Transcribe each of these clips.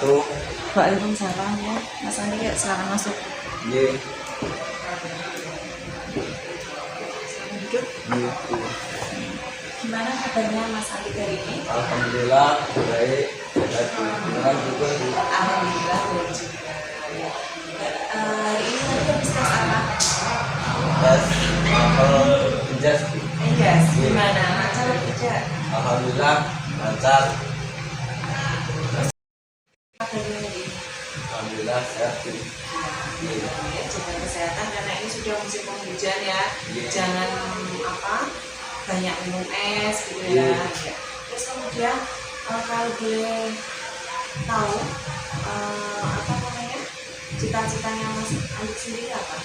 wabarakatuh. Waalaikumsalam ya. Mas Andi ya, silakan masuk. Iya. Silakan duduk. Gitu. Gimana kabarnya Mas Andi hari ini? Alhamdulillah baik. Dengan juga di Alhamdulillah baik juga. Ya. Hari ini tadi habis tes apa? tes jas. Yes. Gimana? Lancar atau tidak? Alhamdulillah lancar. Kabarnya hari ini? Alhamdulillah sehat. Ya, jaga kesehatan karena ini sudah musim penghujan ya. Iya. Jangan banyak minum es gitu ya. Iya. Ya. Terus kemudian kalau boleh tahu apa namanya cita-citanya Mas Andi sendiri apa?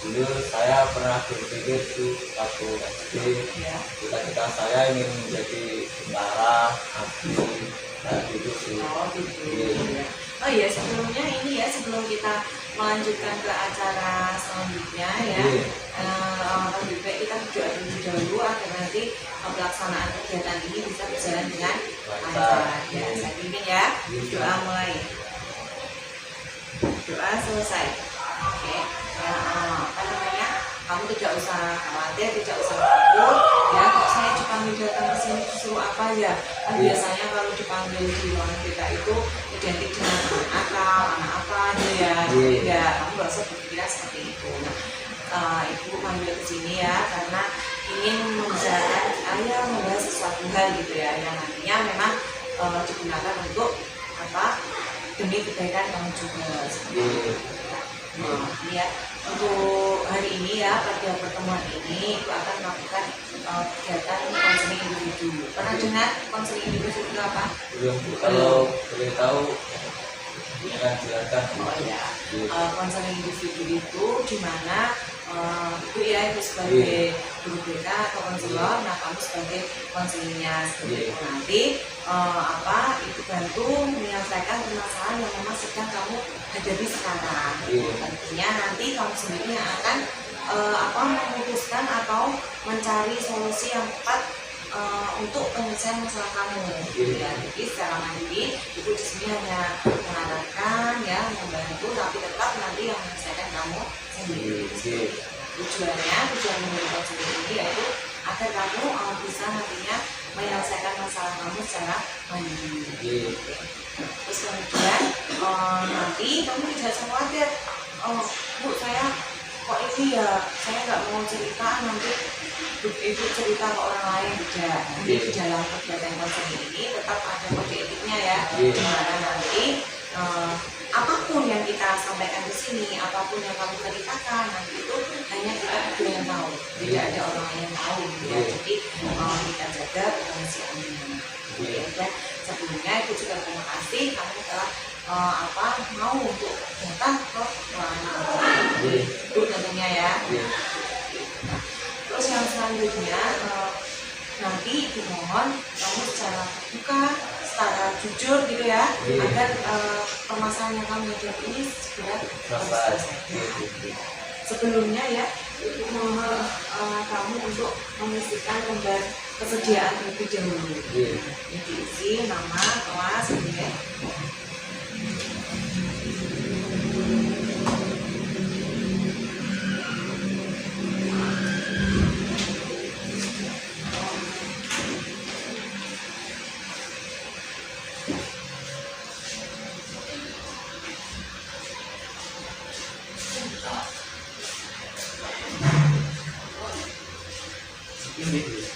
Dulu saya pernah berpikir tuh waktu SD, Ya. cita-cita saya ingin menjadi tentara, abdi, dan gitu sih. Oh gitu. Iya. Oh iya, sebelumnya ini ya, sebelum kita melanjutkan ke acara selanjutnya ya, lebih baik kita berdoa terlebih dahulu agar nanti pelaksanaan kegiatan ini bisa berjalan dengan lancar. Ya, saya pimpin ya. Doa mulai. Doa selesai. Oke. Ya, apa namanya? Kamu tidak usah khawatir, tidak usah takut. Ya, kok saya dipanggil datang ke sini disuruh apa ya? Kan biasanya kalau dipanggil di ruangan kita itu identik dengan anak apa aja ya. Jadi enggak, kamu nggak usah berpikiran seperti itu. Nah, ibu panggil ke sini ya karena ingin membicarakan ayah membahas sesuatu hal gitu ya, yang nantinya memang digunakan untuk apa? Demi kebaikan kamu juga. Seperti itu. Nah, ya, untuk hari ini ya, pada pertemuan ini Ibu akan melakukan kegiatan konseling individu. Pernah dengar konseling individu itu apa? Belum. Kalau boleh tahu akan silakan. Oh ya, konseling individu itu di mana Ibu ya, Ibu sebagai guru BK atau konselor, nah kamu sebagai konselingnya seperti itu. Nanti apa Ibu bantu menyelesaikan permasalahan yang memang sedang kamu hadapi sekarang. Artinya nanti kamu sendiri yang akan apa memutuskan atau mencari solusi yang tepat untuk penyelesaian masalah kamu. Ya, jadi secara mandiri Ibu di sini hanya mengarahkan ya, membantu, tapi tetap nanti yang menyelesaikan kamu sendiri. Tujuan menjadi konselor ini yaitu agar kamu bisa nantinya menyelesaikan masalah kamu secara mandiri. Terus kemudian nanti kamu tidak usah khawatir, Bu saya kok ini ya, saya nggak mau cerita, nanti Ibu cerita ke orang lain, tidak. Nanti di dalam kegiatan konseling ini tetap ada kode etiknya ya, dimana nanti apapun yang kita sampaikan di sini, apapun yang kamu ceritakan, nanti itu hanya kita berdua yang tahu, tidak ada orang lain yang tahu ya. Jadi kita jaga kerahasiaannya. Dan sebelumnya Ibu juga terima kasih kamu telah apa mau untuk datang ke ruangan itu tentunya ya. Terus yang selanjutnya nanti Ibu mohon kamu secara terbuka, secara jujur gitu ya, agar permasalahan yang kamu hadapi ini segera selesai. Sebelumnya ya, Ibu mohon kamu untuk mengisikan lembar kesediaan terlebih dahulu. Ini diisi nama, kelas, gitu ya.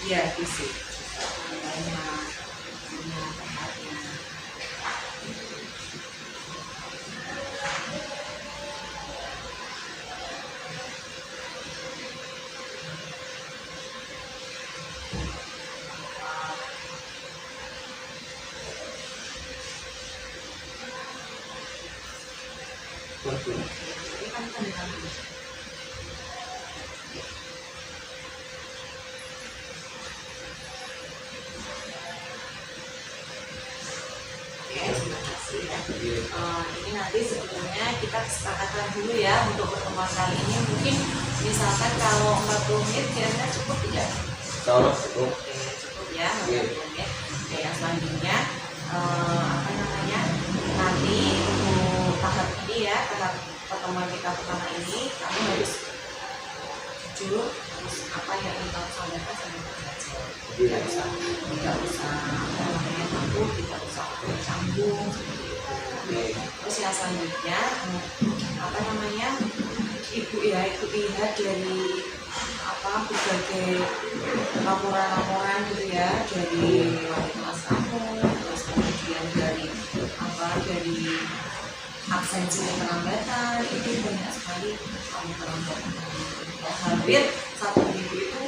Iya, fisik. Tempatnya. Ini kan tanda. Ini nanti sebelumnya kita kesepakatan dulu ya untuk pertemuan kali ini, mungkin misalkan kalau 40 menit kira-kira cukup tidak? Insya cukup. Cukup ya 40 menit. Oke, yang selanjutnya apa namanya, nanti nanti untuk tahap ini ya, tahap pertemuan kita pertama ini kamu harus jujur, terus apa yang ingin kamu sampaikan sampaikan saja. Tidak usah apa namanya takut, tidak usah canggung seperti itu. Terus yang selanjutnya apa namanya, ibu ya itu lihat dari apa berbagai laporan-laporan gitu ya dari wali kelas kamu, terus kemudian dari apa dari absensi dan terlambatan itu banyak sekali kamu terlambat ya, hampir satu minggu itu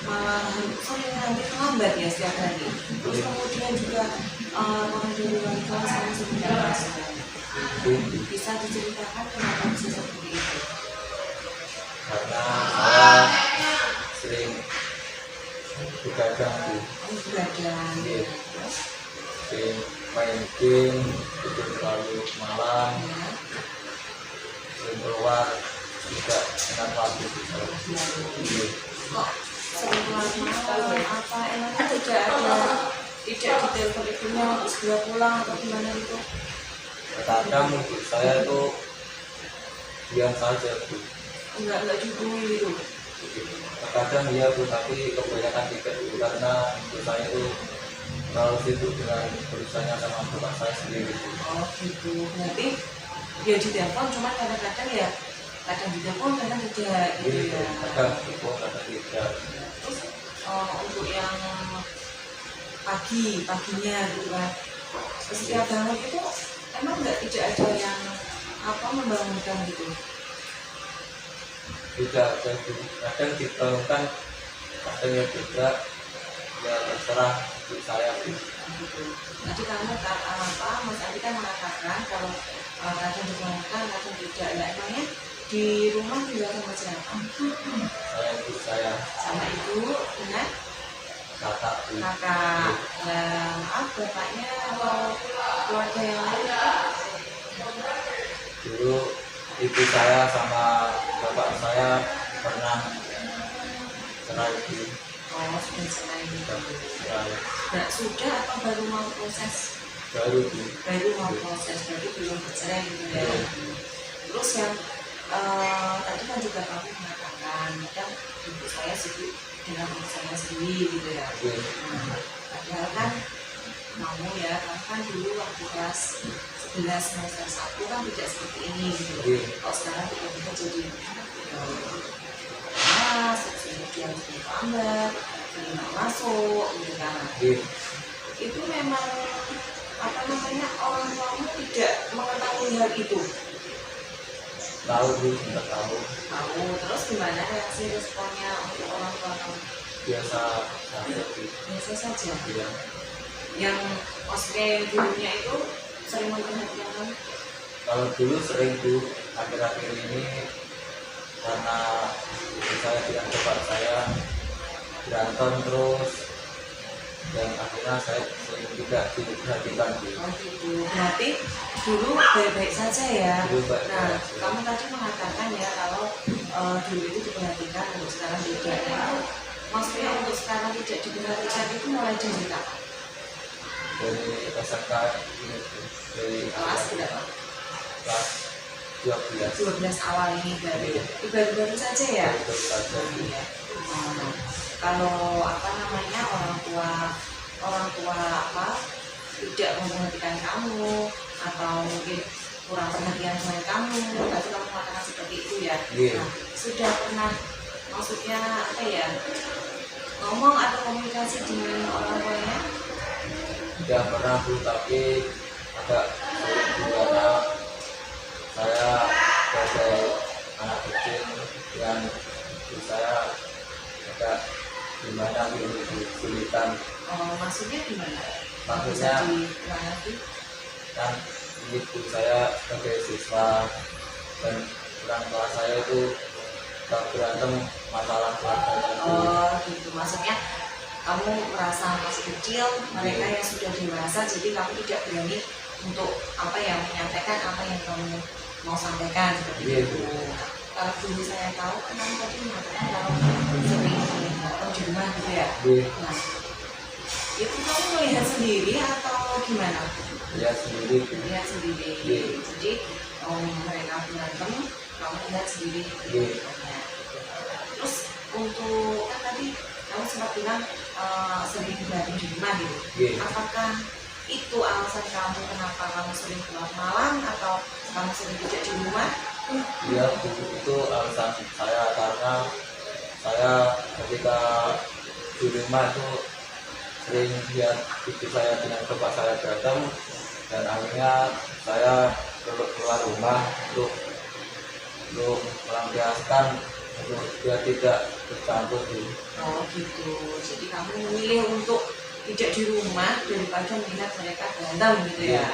malah sering hampir terlambat ya setiap hari. Terus kemudian juga orang dari wali kelas kamu sebenarnya masuk, bisa diceritakan kenapa bisa seperti itu? Karena saya sering begadang Bu. Begadang. Iya. Sering main game, tidur terlalu malam, sering keluar tidak dengan waktu gitu. Iya. Kok sering keluar malam? Apa emangnya tidak ditelepon ibunya terus dia pulang atau gimana gitu? Kadang menurut saya itu diam saja Bu. Enggak dihubungi gitu. Kadang iya Bu, tapi kebanyakan tidak Bu, karena menurut saya itu terlalu sibuk dengan urusannya sama bapak saya sendiri Bu. Oh gitu, berarti ya ditelepon cuma kadang-kadang ya kadang ditelepon kadang tidak gitu Iya, ya. kadang sibuk, kadang tidak. Terus untuk yang paginya gitu kan, setiap bangun itu emang tidak ada yang apa membangunkan gitu? Tidak ada Bu. Kadang dibangunkan, kadang ya tidak, ya terserah untuk saya Bu. Gitu. Nanti kamu apa Mas Adi kan mengatakan kalau kadang dibangunkan kadang tidak. Nah emangnya di rumah tinggal sama siapa? Saya Sama ibu dengan kakak Bu. kakak. Maaf bapaknya atau keluarga yang lain? Dulu ibu saya sama bapak saya pernah cerai Bu. Oh sudah cerai gitu. Cerai. Nah sudah apa baru mau proses? Baru Bu. Baru mau proses, berarti belum bercerai gitu ya. Terus yang tadi kan juga kamu mengatakan kadang ibu saya sibuk dengan urusannya sendiri gitu ya. Nah, padahal kan kamu ya, kamu kan dulu waktu kelas 11 semester 1 kan tidak seperti ini gitu. Kok sekarang tiba-tiba jadi kelas, kemudian terlambat, terima masuk gitu kan. Itu memang apa namanya orang tuamu tidak mengetahui hal itu. Tahu Bu, tidak tahu. Tahu, terus gimana reaksi responnya untuk orang tua kamu? Biasa saja Bu. Biasa saja. Iya. Yang maksudnya dulunya itu sering memperhatikan kamu? Kalau dulu sering Bu, akhir-akhir ini karena ibu saya tidak bapak saya berantem terus, dan akhirnya saya sering tidak diperhatikan Bu. Oh gitu. Berarti dulu baik-baik saja ya. Dulu baik-baik Nah, saja. kamu tadi mengatakan ya kalau dulu itu diperhatikan, untuk sekarang tidak. Nah, itu maksudnya untuk sekarang tidak diperhatikan itu mulai dari kapan? Dari SMK ini Bu, dari Kelas berapa? kelas 12. 12 awal ini baru saja ya. Baru saja Bu. Iya. Nah, kalau apa namanya orang tua apa tidak memperhatikan kamu atau mungkin kurang perhatian dengan kamu, tadi kamu mengatakan seperti itu ya. Iya. Nah, sudah pernah maksudnya apa ya ngomong atau komunikasi dengan orang tuanya? Tidak pernah Bu, tapi agak sulit Bu, karena saya sebagai anak kecil dan ibu saya agak gimana gitu kesulitan. Maksudnya gimana? Maksudnya Bisa lagi? kan ibu saya sebagai siswa dan orang tua saya itu tak berantem masalah keluarganya Bu. Oh gitu, maksudnya kamu merasa masih kecil, mereka yang sudah dewasa, jadi kamu tidak berani untuk apa yang menyampaikan apa yang kamu mau sampaikan seperti Iya, itu. Kalau dulu saya tahu kan kamu tadi mengatakan kalau sering nonton di rumah gitu ya. Iya. Nah, itu kamu melihat sendiri atau gimana? lihat sendiri Bu. lihat sendiri. Iya. Jadi mereka berantem, kamu lihat sendiri Iya. videonya. Terus untuk kan tadi kamu sempat bilang sering berantem di rumah gitu. Iya. Apakah itu alasan kamu kenapa kamu sering keluar malam atau kamu sering tidak di rumah? Iya Bu, itu alasan saya karena saya ketika di rumah itu sering lihat ibu saya dengan bapak saya berantem, dan akhirnya saya perlu keluar rumah untuk melampiaskan, untuk dia tidak bercampur Bu. Oh gitu. Jadi kamu memilih untuk tidak di rumah daripada melihat mereka berantem gitu ya.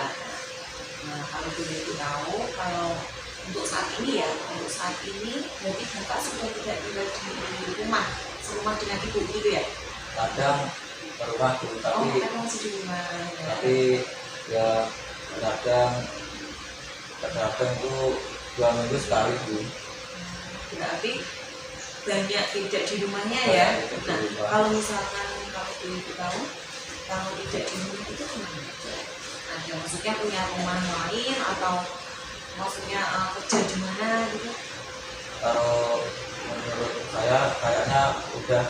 Nah kalau boleh tahu, kalau untuk saat ini ya, untuk saat ini berarti bapak sudah tidak tinggal di rumah, serumah dengan ibu gitu ya? Kadang ke rumah Bu, Oh tapi kan masih di rumah ya. ya kadang itu 2 minggu sekali Bu. Berarti banyak tidak di rumahnya ya. Banyak tidak di Nah rumah. kalau misalkan kalau boleh tahu, kalau tidak di rumah itu kemana? Ada maksudnya punya rumah lain atau maksudnya kerja di mana gitu? Kalau menurut saya kayaknya udah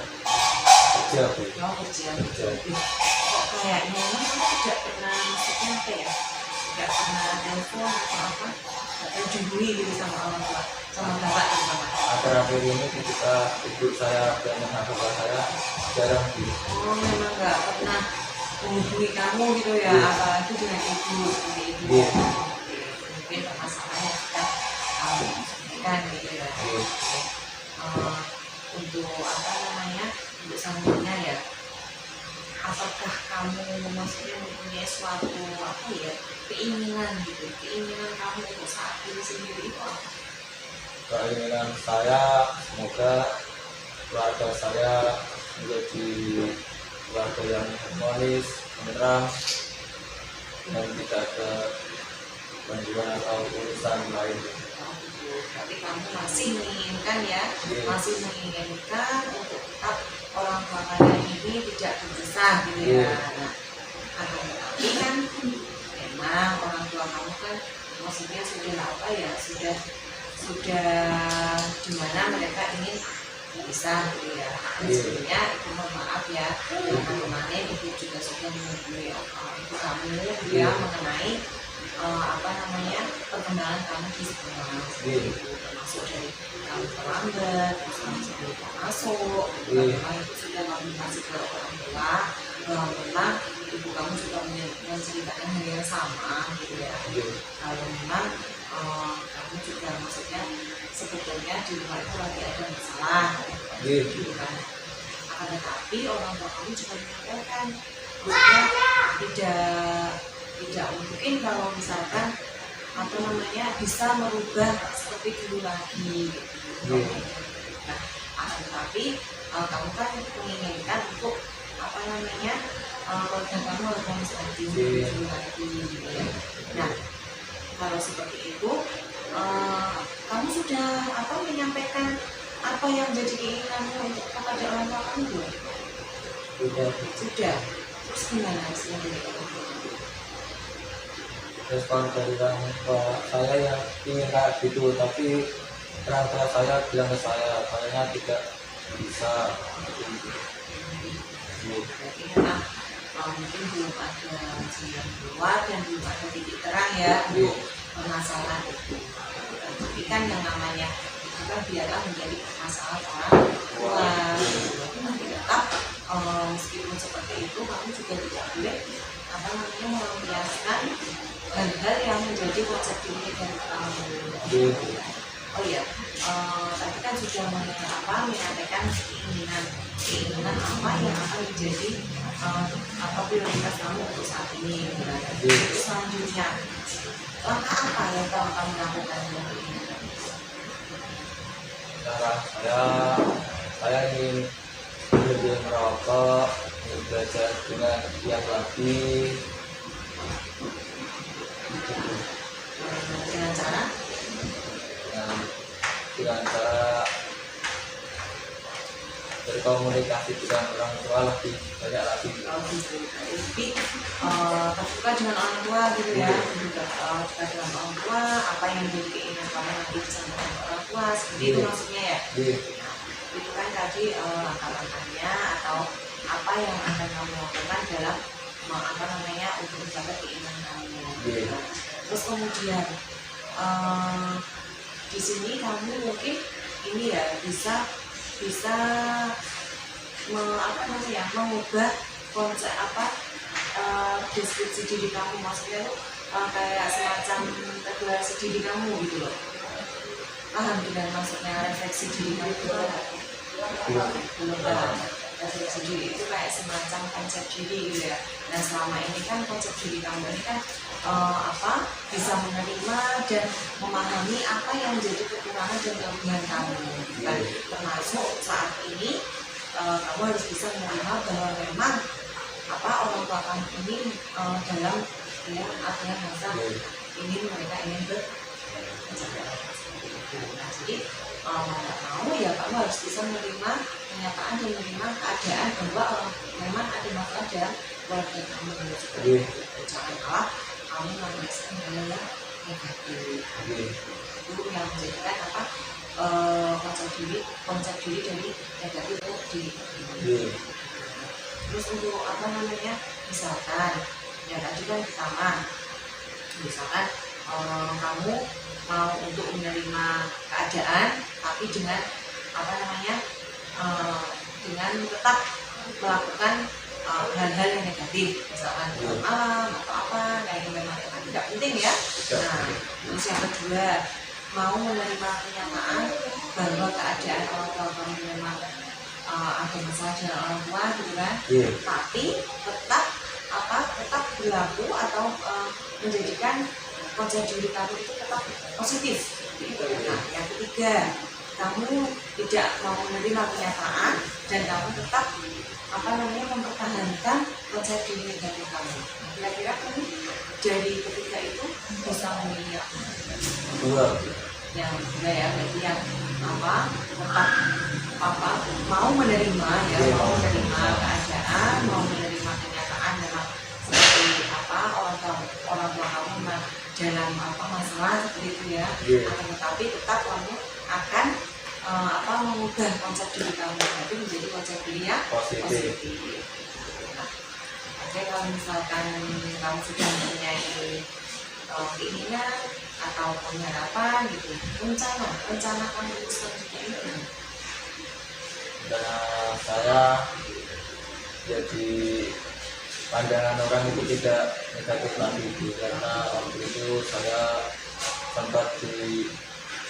kerja Bu. Oh kerja. Kerja. Kok kayaknya kamu tidak pernah maksudnya apa ya? Tidak pernah telepon atau apa? Atau dihubungi gitu sama orang tua, sama bapak terutama. Akhir-akhir ini ketika ibu saya dan bapak saya jarang Bu. Oh memang nggak pernah menghubungi kamu gitu ya, Iya. apalagi dengan ibu seperti itu. Iya. Oke, mungkin permasalahannya sudah kamu sampaikan gitu ya. Iya. Eh, untuk apa namanya, untuk selanjutnya ya, apakah kamu maksudnya mempunyai suatu apa ya, keinginan gitu, keinginan kamu untuk saat ini sendiri itu apa? Keinginan saya semoga keluarga saya menjadi keluarga yang harmonis, tenteram, dan tidak ada gangguan atau urusan lain. Oh, gitu. Berarti kamu masih menginginkan ya, Iya. masih menginginkan untuk tetap orang tua kalian ini tidak berpisah gitu ya. Iya. Nah, akan tetapi kan memang orang tua kamu kan maksudnya sudah apa ya, sudah dimana mereka ingin berpisah gitu ya. Dan Iya. sebenarnya ibu mohon maaf ya, karena kemarin ibu juga sudah menghubungi ibu kamu gitu ya, mengenai apa namanya, perkembangan kamu di sekolah Iya. termasuk dari kamu terlambat, terus kamu sampai masuk, Iya. memang itu sudah komunikasi ke orang tua bahwa memang ibu kamu juga menceritakan hal yang sama gitu ya. Iya. Kalau memang kamu juga maksudnya sebetulnya di rumah itu lagi ada masalah Iya. gitu kan. Akan tetapi orang tua kamu juga menyampaikan maksudnya tidak mungkin kalau misalkan apa namanya bisa merubah seperti dulu lagi gitu. Iya. Nah, akan tetapi kamu kan menginginkan untuk apa namanya keluarga kamu harus seperti Iya. dulu lagi gitu ya. Nah, kalau seperti itu kamu sudah apa menyampaikan apa yang jadi keinginanmu untuk kepada orang tua kamu belum? Sudah. Terus gimana hasilnya? Respon dari orang tua saya yang ingin kayak gitu, tapi orang tua saya bilang ke saya kayaknya tidak bisa. Berarti memang mungkin belum ada jalan keluar dan belum ada titik terang ya untuk permasalahan itu. Tapi kan yang namanya itu kan biarlah menjadi permasalahan orang tua. Tapi nanti tetap meskipun seperti itu kamu juga tidak boleh apa namanya melampiaskan hal-hal yang menjadi konsep diri dari kamu. Oh iya, tadi kan sudah menyampaikan keinginan apa yang akan menjadi apa prioritas kamu untuk saat ini. Terus selanjutnya, langkah apa yang kamu lakukan? Cara saya ingin berhenti merokok, ingin belajar dengan yang lagi, Dengan cara dengan cara berkomunikasi dengan orang tua lebih banyak lagi. Oh gitu. Jadi terbuka dengan orang tua gitu ya, juga terbuka dengan orang tua, apa yang menjadi keinginan kamu nanti disampaikan ke orang tua, seperti itu maksudnya ya. Iya. Nah, itu kan tadi langkah-langkahnya atau apa yang akan kamu lakukan dalam apa namanya untuk mencapai keinginan kamu. Iya. Terus kemudian di sini kamu mungkin ini ya bisa apa namanya mengubah konsep apa deskripsi diri kamu, maksudnya tuh kayak semacam regulasi diri kamu gitu loh. Paham dengan maksudnya refleksi diri kamu itu belum paham. Refleksi diri itu kayak semacam konsep diri gitu ya. Nah selama ini kan konsep diri kamu ini kan bisa menerima dan memahami apa yang menjadi kekurangan dan kelebihan kamu kan? Termasuk saat ini kamu harus bisa menerima bahwa memang orang tua kamu ini dalam ya artinya masa mereka ingin nah, jadi mau nggak mau ya kamu harus bisa menerima kenyataan dan menerima keadaan bahwa memang ada masalah dalam keluarga kamu jangan kalah kamu merasakan hal yang negatif itu yang menjadikan konsep diri dari negatif itu diri. Terus untuk misalkan ya tadi kan pertama misalkan kamu mau untuk menerima keadaan tapi dengan dengan tetap melakukan hal-hal yang negatif, misalkan malam atau apa yang memang tidak penting ya. Nah, terus yang kedua mau menerima kenyataan bahwa keadaan orang tua kamu memang ada masalah dengan orang tua gitu kan, tapi tetap berlaku atau menjadikan konsep diri kamu itu tetap positif gitu. Nah, yang ketiga kamu tidak mau menerima kenyataan dan kamu tetap mempertahankan konsep diri negatif kamu. Kira-kira kamu dari ketiga itu bisa memilih yang kedua ya, berarti yang tetap mau menerima ya, mau menerima keadaan, mau menerima kenyataan memang seperti orang tua kamu dalam masalah seperti itu ya, akan tetapi tetap kamu akan mengubah konsep diri kamu jadi menjadi konsep diri yang positif. Nah, oke, kalau misalkan kamu sudah mempunyai keinginan atau pengharapan gitu, rencana kamu selanjutnya itu. Dan saya jadi pandangan orang itu tidak negatif lagi karena waktu itu saya sempat di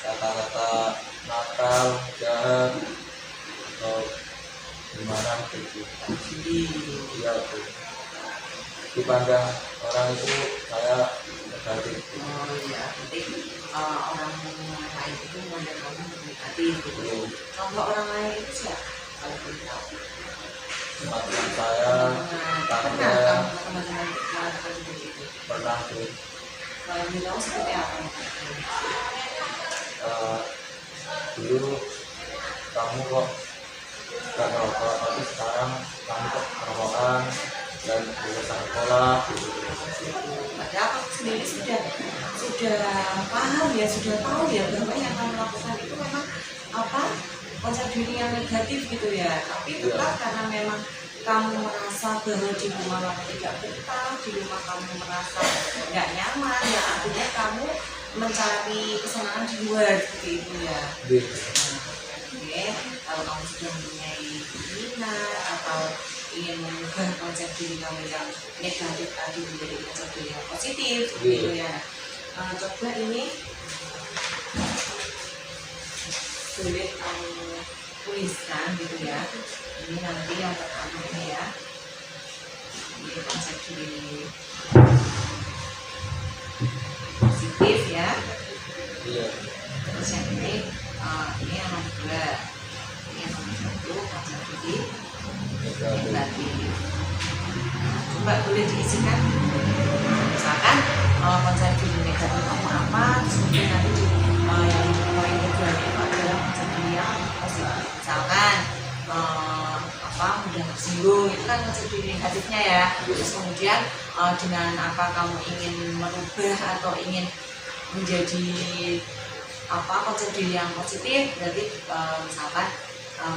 kata-kata nakal, jahat, atau gimana gitu. Iya tuh. Dipandang orang itu saya negatif. Oh iya, penting orang lain itu memandang kamu negatif gitu. Contoh orang lain itu siapa? Kalau boleh tahu. Teman-teman saya, tangga, pernah tuh. Kalau bilang seperti apa? Dulu kamu kok gak ngerokok, tapi sekarang kamu kok merokokan dan lulusan sekolah gitu. Padahal kamu sendiri sudah paham ya, sudah tahu ya bahwa yang kamu lakukan itu memang konsep diri yang negatif gitu ya. Tapi tetap karena memang kamu merasa bahwa di rumah kamu tidak betah, di rumah kamu merasa nggak nyaman, ya artinya kamu mencari kesenangan di luar seperti itu ya. Oke, kalau kamu sudah mempunyai keinginan atau ingin mengubah konsep diri kamu yang negatif tadi menjadi konsep diri yang positif gitu ya. Coba ini boleh kamu tuliskan gitu ya. Ini nanti yang pertama ini ya, ini konsep diri positif ya. Terus yang ini yang nomor 2, ini yang nomor 1 konsep diri negatif. Coba boleh diisikan, misalkan konsep diri negatif kamu apa, terus kemudian nanti yang poin kedua itu adalah konsep diri yang positif. Misalkan mudah tersinggung, itu kan konsep diri negatifnya ya. Terus kemudian dengan apa kamu ingin merubah atau ingin menjadi konsep diri yang positif, berarti misalkan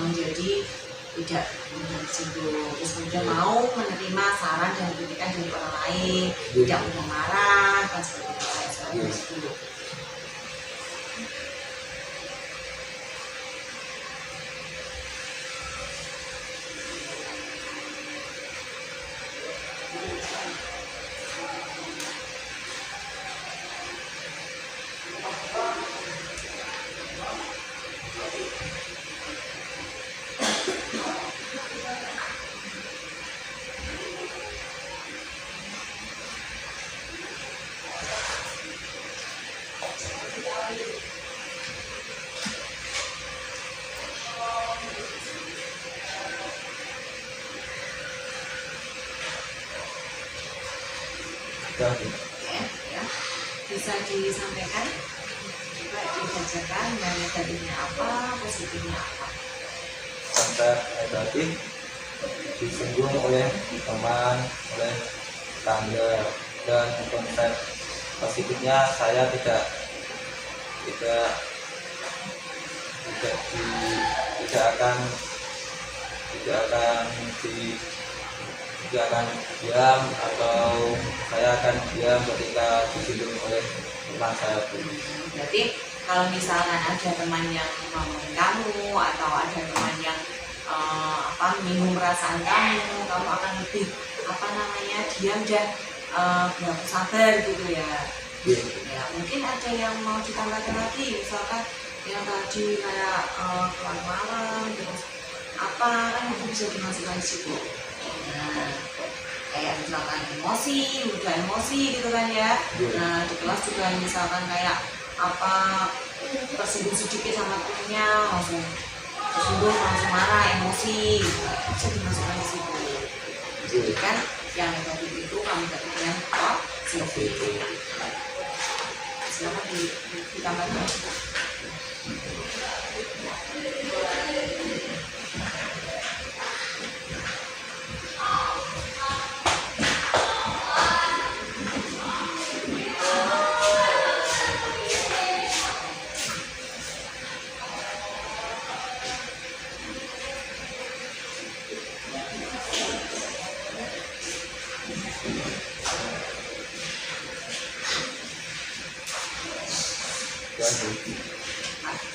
menjadi tidak mudah tersinggung, terus kemudian mau menerima saran dan kritikan dari orang lain, tidak mudah marah dan seperti itu. Ya, bisa disampaikan, coba dibacakan negatifnya apa, positifnya apa. Konsep negatif disinggung oleh teman, oleh tetangga, dan konsep positifnya saya tidak akan diam, atau saya akan diam ketika disinggung oleh teman saya pun. Berarti kalau misalkan ada teman yang ngomongin kamu atau ada teman yang menyinggung perasaan kamu akan lebih diam dan bersabar gitu ya. Ya mungkin ada yang mau ditambahkan lagi, misalkan yang tadi kayak keluar malam terus kan itu bisa dimasukkan di situ. Nah, kayak misalkan mudah emosi gitu kan ya. Nah di kelas juga misalkan kayak tersinggung sedikit sama temennya, langsung tersinggung, langsung marah, emosi, bisa dimasukkan di situ. Jadi kan yang negatif itu kamu dapat yang positif. Silakan ditambahkan.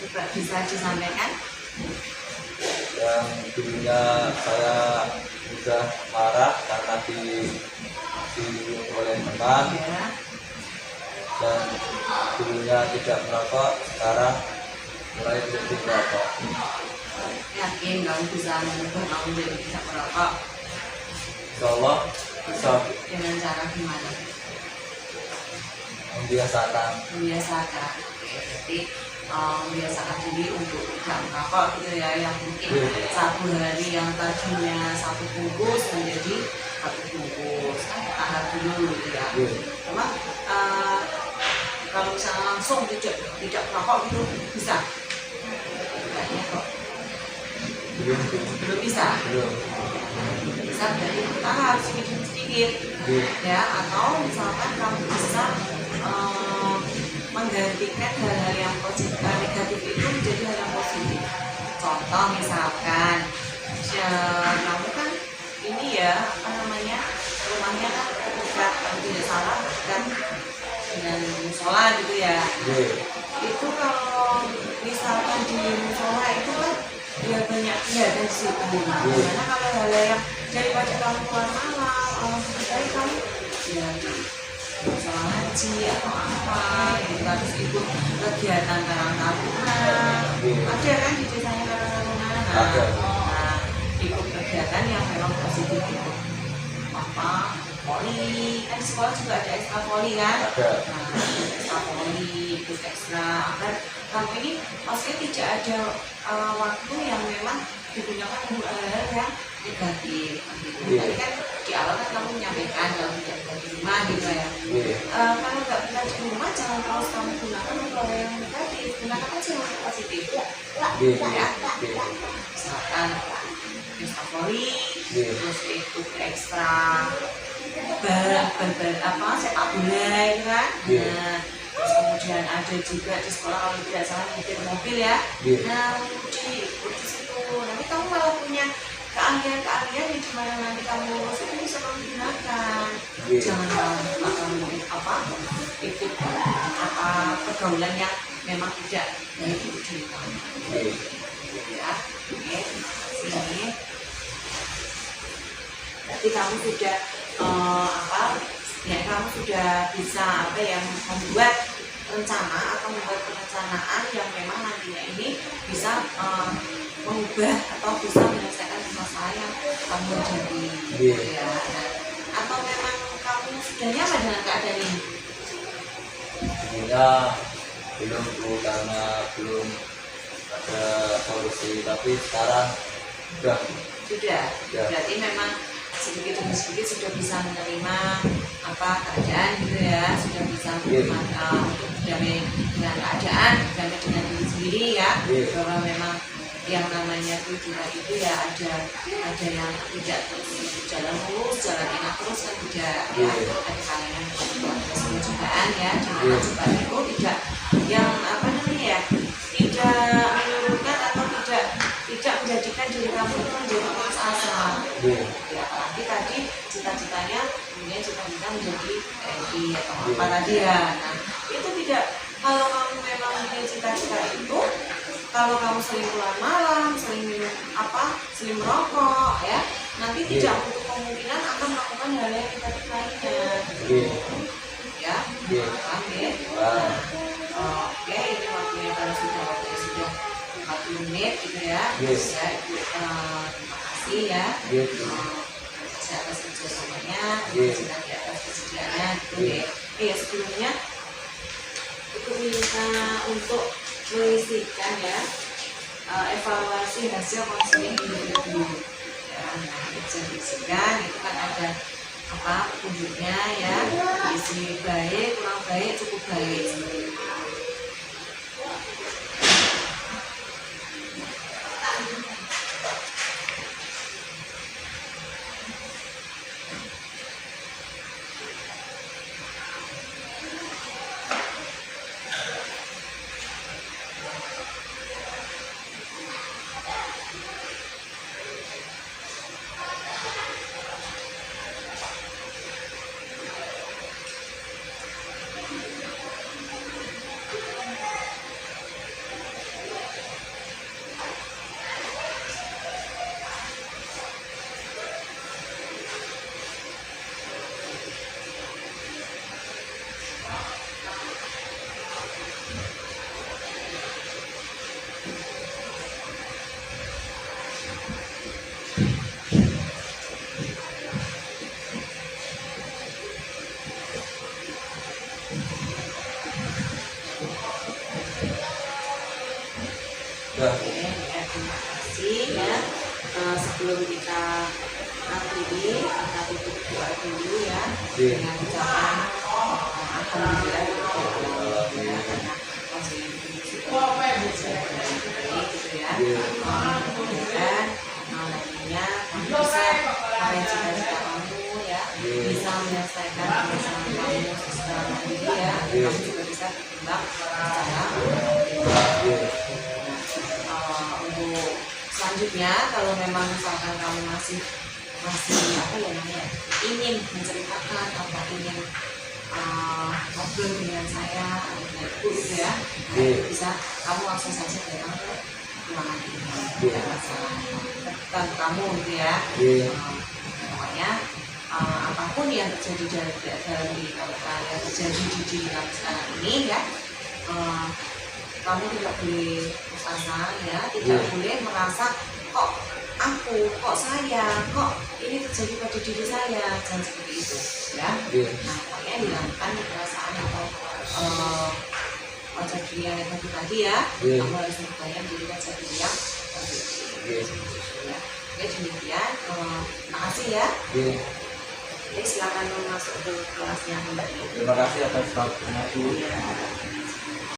Coba bisa disampaikan. Yang dulunya saya mudah marah karena disinggung oleh teman, dan dulunya tidak merokok, sekarang mulai berhenti merokok. Yakin kamu bisa mengubah kamu jadi tidak merokok? Insya Allah bisa. Dengan cara gimana? Membiasakan. Berarti membiasakan diri untuk tidak merokok gitu ya, yang mungkin satu hari yang tadinya 1 bungkus menjadi 1 bungkus, kan tahap dulu gitu ya. Cuma kalau misalnya langsung tidak merokok gitu bisa? Kayaknya kok belum bisa. Bisa berarti tahap sedikit ya, atau misalkan kamu bisa menggantikan hal-hal yang negatif itu menjadi hal yang positif. Contoh misalkan kamu kan ini ya rumahnya kan dekat, kalau tidak salah dekat dengan musola gitu ya. Itu kalau misalkan di musola itu kan ya banyak kegiatan di situ. Karena kalau hal-hal yang daripada kamu keluar malam, dari kamu ya masalah haji atau gitu, harus ikut kegiatan karang taruna. Ada kan di desanya karang taruna. Nah, ikut kegiatan yang memang positif, ikut voli, kan di sekolah juga ada ekstra voli kan. Nah, ekstra voli, ikut ekstra agar kamu ini maksudnya tidak ada waktu yang memang digunakan untuk hal-hal yang negatif gitu. Tadi kan di awal kan kamu menyampaikan kalau tidak bisa di rumah gitu ya. Kalau nggak bisa di rumah, jangan terus kamu gunakan untuk hal yang negatif, gunakan aja yang positif ya. Misalkan voli, Iya. terus ikut ekstra apa sepak bola itu kan. Iya. Nah, terus kemudian ada juga di sekolah kalau tidak salah nyetir mobil ya. Iya. Nah, di situ nanti kamu malah punya keahlian yang dimana nanti kamu lulus itu bisa kamu gunakan. Iya. Jangan kamu ikut apa pergaulan yang memang tidak baik untuk diri kamu. Iya. Ya, oke, sini. Berarti kamu sudah kamu sudah bisa membuat rencana atau membuat perencanaan yang memang nantinya ini bisa mengubah atau bisa menyelesaikan masalah yang kamu hadapi. Iya. Ya. Nah, atau memang kamu sudah nyaman dengan keadaan ini? Sebenarnya belum Bu, karena belum ada solusi, tapi sekarang sudah. Sudah. Ya. Berarti memang sedikit demi sedikit sudah bisa menerima keadaan gitu ya, sudah bisa Iya. untuk berdamai dengan keadaan, berdamai dengan diri sendiri ya. Iya. Bahwa memang yang namanya kehidupan itu ya ada yang tidak terus jalan lurus, jalan enak terus kan tidak ya. Iya. Ada kalangan ada sebuah cobaan ya, dimana Iya. cobaan itu tidak yang tidak menurunkan atau tidak menjadikan diri kamu itu menjadi putus asa. Iya. Ya, apalagi tadi cita-citanya punya cita-cita menjadi TNI atau apa tadi ya. Nah, itu tidak, kalau kamu memang punya cita-cita itu, kalau kamu sering pulang malam, sering minum sering merokok ya, nanti tidak untuk kemungkinan akan melakukan hal yang negatif lainnya. Iya. Ya, Iya. paham ya? Paham. Oke, ini waktunya waktunya sudah 40 menit gitu ya. Yes. Ya, Ibu, terima kasih ya. Yes. Saya atas kerjasamanya, Yes. terima kasih atas kesediaannya gitu Yes. ya. Sebelumnya itu minta untuk mengisikan ya evaluasi hasil konseling individu. Ya, nah, bisa diisikan, itu kan ada petunjuknya ya, isi baik, kurang baik, cukup baik. Ya. Oke, ya, terima kasih ya. Sebelum kita akhiri, kita tutup doa dulu ya dengan ucapan alhamdulillah ya, karena konseling ini sudah baik gitu ya. Mudah-mudahan nantinya kamu bisa meraih cita-cita kamu ya, bisa menyelesaikan permasalahan kamu secara mandiri ya, kamu juga bisa berkembang secara untuk selanjutnya, kalau memang misalkan kamu masih ingin menceritakan ingin ngobrol dengan saya atau dengan ibu gitu ya, itu bisa kamu langsung saja datang ke ruangan ini, tidak masalah tentang kamu gitu ya. Pokoknya apapun yang terjadi yang terjadi di diri kamu sekarang ini ya, kamu tidak boleh putus asa ya, tidak boleh merasa kok saya, kok ini terjadi pada diri saya, jangan seperti itu ya. Nah, pokoknya hilangkan perasaan atau wajah diri yang negatif tadi ya. Kamu harus membayang diri wajah diri yang positif ya. Oke, demikian, makasih ya. Jadi silakan masuk ke kelasnya kembali. Terima kasih atas waktunya Bu. Ya.